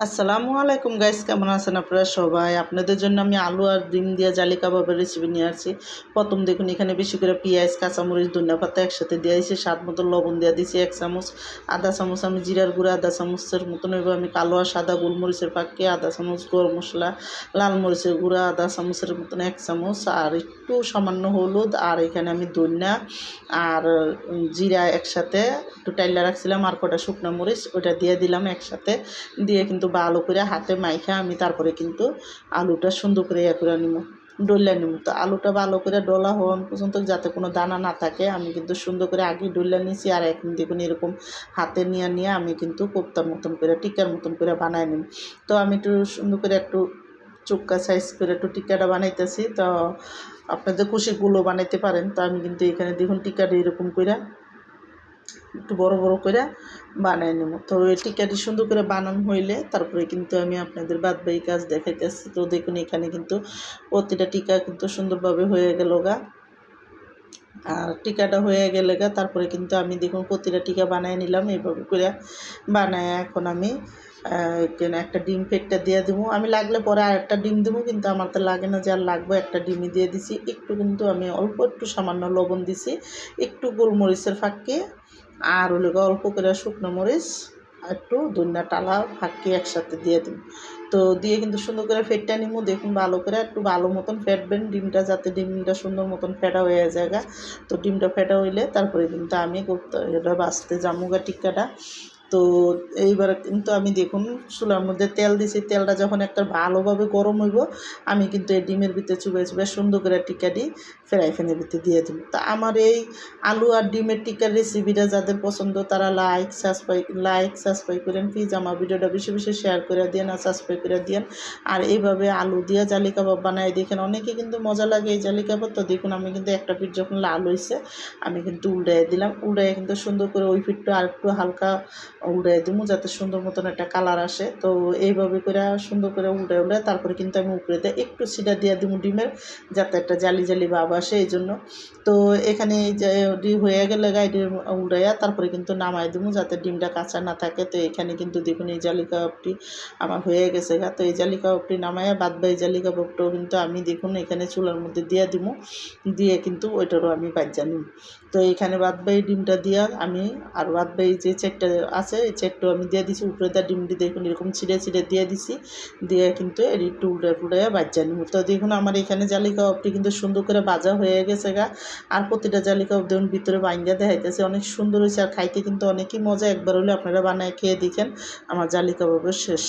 আসসালামু আলাইকুম গাইস, কেমন আছেন আপনারা সবাই? আপনাদের জন্য আমি আলু আর ডিম দিয়ে জালি কাবাবের রেসিপি নিয়ে আসছি। প্রথম দেখুন, এখানে বেশি করে পেঁয়াজ, কাঁচামরিচ, ধনিয়া পাতা একসাথে দিয়েছি, স্বাদ মতো লবণ দিয়ে দিয়েছি 1 চামচ, আধা চামচ আমি জিরার গুঁড়া, আধা চামচের মতন এবার আমি কালো আর সাদা গোলমরিচের পাখি, আধা চামচ গরম মশলা, লাল মরিচের গুঁড়া আধা চামচের মতন 1 চামচ, আর একটু সামান্য হলুদ, আর এখানে আমি ধনিয়া আর জিরা একসাথে একটু টাইলা রাখছিলাম, আর কটা শুকনো মরিচ ওটা দিয়ে দিলাম একসাথে, দিয়ে কিন্তু ভালো করে হাতে মাইখা আমি তারপরে কিন্তু আলুটা সুন্দর করে করে নিব, ডইলা নিব। তো আলুটা ভালো করে ডলা হওয়া পর্যন্ত যাতে কোনো দানা না থাকে আমি কিন্তু সুন্দর করে আগে ডইলা নিয়েছি, আর এখন দেখুন এরকম হাতে নিয়ে নিয়ে আমি কিন্তু কোপ্তার মতন করে টিকার মতন করে বানাই নিব। তো আমি একটু সুন্দর করে একটু চুক্কা সাইজ করে একটু টিকাটা বানাইতেছি। তো আপনাদের খুশিগুলো বানাইতে পারেন। তো আমি কিন্তু এখানে দেখুন টিকাটা এরকম করে একটু বড় বড় করে বানাই নেব। তো এই টিকাটি সুন্দর করে বানানো হইলে তারপরে কিন্তু আমি আপনাদের বাদবাকি কাজ দেখাইতেছি। তো দেখুন এখানে কিন্তু প্রতিটা টিকা কিন্তু সুন্দরভাবে হয়ে গেল গা, আর টিকাটা হয়ে গেলে গা তারপরে কিন্তু আমি দেখুন প্রতিটা টিকা বানাই নিলাম এইভাবে করে বানায়। এখন আমি একটা ডিম ফেটটা দিয়ে দেবো, আমি লাগলে পরে আর একটা ডিম দেবো, কিন্তু আমার তো লাগে না যে আর লাগবে, একটা ডিমই দিয়ে দিছি। একটু কিন্তু আমি অল্প একটু সামান্য লবণ দিছি, একটু গোলমরিচের ফাঁকি, আর হলো অল্প করে শুকনো মরিচ, একটু ধনিয়া টালা ফাঁকি একসাথে দিয়ে দিন। তো দিয়ে কিন্তু সুন্দর করে ফেটটা নিমু। দেখুন ভালো করে একটু ভালো মতন ফেটবেন ডিমটা, যাতে ডিমটা সুন্দর মতন ফেটা হয়ে যায়। তো ডিমটা ফেটা হইলে তারপরে কিন্তু আমি এটা বাছতে জামুগা টিক্কাটা। তো এইবার কিন্তু আমি দেখুন চুলার মধ্যে তেল দিছি, তেলটা যখন একটা ভালোভাবে গরম হইব আমি কিন্তু এই ডিমের ভিতরে চুবাই চুবাই সুন্দর করে টিক্কা দিই, ফ্রাই প্যানের ভিতরে দিয়ে দিব। তা আমার এই আলু আর ডিমের টিক্কার রেসিপিটা যাদের পছন্দ তারা সাবস্ক্রাইব করেন প্লিজ। আমার ভিডিওটা বেশি বেশি শেয়ার করে দিন আর সাবস্ক্রাইব করে দিন। আর এইভাবে আলু দিয়ে জালি কাবাব বানাই দেখেন, অনেকে কিন্তু মজা লাগে এই জালি কাবাব। তো দেখুন আমি কিন্তু একটা পিঠ যখন লাল হয়েছে আমি কিন্তু উল্টাই দিলাম, উল্টাই কিন্তু সুন্দর করে ওই পিঠটা আর একটু হালকা উল্টাই দিব যাতে সুন্দর মতন একটা কালার আসে। তো এইভাবে করে সুন্দর করে উল্টাই তারপরে কিন্তু আমি উপরে দিয়ে একটু সিডা দিয়ে দিব ডিমের, যাতে একটা জালি জালি ভাব আসে এই জন্য। তো এখানে যে ডিম হয়ে গেলে ডিম উল্টাইয়া তারপরে কিন্তু নামাই দিব যাতে ডিমটা কাঁচা না থাকে। তো এখানে কিন্তু দেখুন এই জালি কাবাবটি আমার হয়ে গেছে তো এই জালি কাবাবটি নামাইয়া বাদবাকি জালি কাবাবটাও কিন্তু আমি দেখুন এখানে চুলার মধ্যে দিয়ে দিব, দিয়ে কিন্তু ওইটারও আমি বাজ্যা নিব। তো এইখানে বাদবাকি ডিমটা দিয়া আমি আর বাদবাকি যে চেকটা আছে এই চেকটাও আমি দিয়ে দিছি, উপরে দিয়ে ডিমটি দেখুন এরকম ছিঁড়ে ছিঁড়ে দিয়ে দিছি, দিয়ে কিন্তু এর একটু উল্টাইয়া বাজ্যা নিব। তো দেখুন আমার এখানে জালি কাবাবটি কিন্তু সুন্দর করে ভাজা হয়ে গেছে আর প্রতিটা জালি কাবাব দেখুন ভিতরে বাইঙ্গা দেখাইতেছে, অনেক সুন্দর হয়েছে আর খাইতে কিন্তু অনেকই মজা। একবার হলে আপনারা বানায় খেয়ে দেখেন। আমার জালি কাবাবের শেষ।